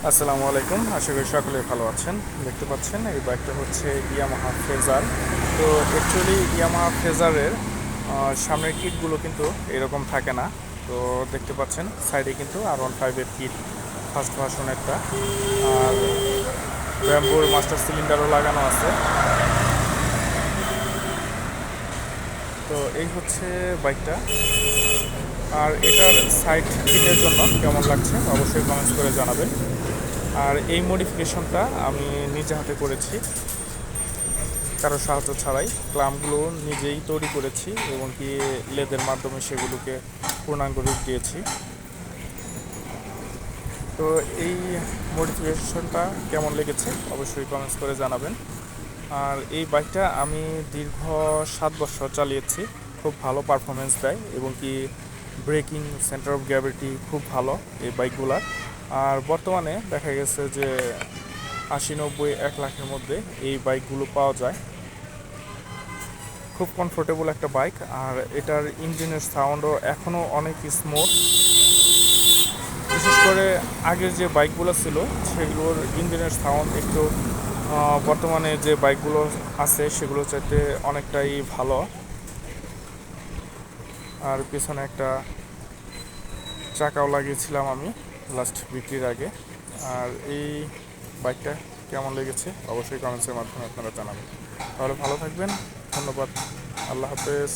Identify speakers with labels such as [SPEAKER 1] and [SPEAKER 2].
[SPEAKER 1] আসসালামু আলাইকুম, আশা করি সকলে ভালো আছেন। দেখতে পাচ্ছেন এই বাইকটা হচ্ছে ইয়ামাহা ফেজার। তো অ্যাকচুয়ালি ইয়ামাহা ফেজারের সামনের কিটগুলো কিন্তু এরকম থাকে না। তো দেখতে পাচ্ছেন সাইডে কিন্তু R15-এর কিট, ফার্স্ট ভার্সনেরটা। আর ব্যাম্বোর মাস্টার সিলিন্ডারও লাগানো আছে। তো এই হচ্ছে বাইকটা। আর এটার সাইড কিটের জন্য কেমন লাগছে অবশ্যই কমেন্টস করে জানাবেন। আর এই মডিফিকেশনটা আমি নিজে হাতে করেছি, কারো সাহায্য ছাড়াই। ক্লামগুলো নিজেই তৈরি করেছি এবং কি লেদের মাধ্যমে সেগুলোকে পূর্ণাঙ্গ রূপ দিয়েছি। তো এই মডিফিকেশনটা কেমন লেগেছে অবশ্যই কমেন্টস করে জানাবেন। আর এই বাইকটা আমি দীর্ঘ 7 বছর চালিয়েছি। খুব ভালো পারফরমেন্স দেয় এবং কি ব্রেকিং, সেন্টার অফ গ্র্যাভিটি খুব ভালো এই বাইকগুলার। আর বর্তমানে দেখা গেছে যে 80, 90, 1 লাখের মধ্যে এই বাইকগুলো পাওয়া যায়। খুব কমফোর্টেবল একটা বাইক। আর এটার ইঞ্জিনের সাউন্ডও এখনও অনেক স্মুথ। বিশেষ করে আগের যে বাইকগুলো ছিল সেগুলোর ইঞ্জিনের সাউন্ড একটু বর্তমানে যে বাইকগুলো আছে সেগুলো চাইতে অনেকটাই ভালো। আর পিছনে একটা চাকাও লাগিয়েছিলাম আমি লাস্ট বিক্রির আগে। আর এই বাইকটা কেমন লেগেছে অবশ্যই কমেন্টসের মাধ্যমে আপনারা জানাবেন। তাহলে ভালো থাকবেন, ধন্যবাদ, আল্লাহ হাফেজ।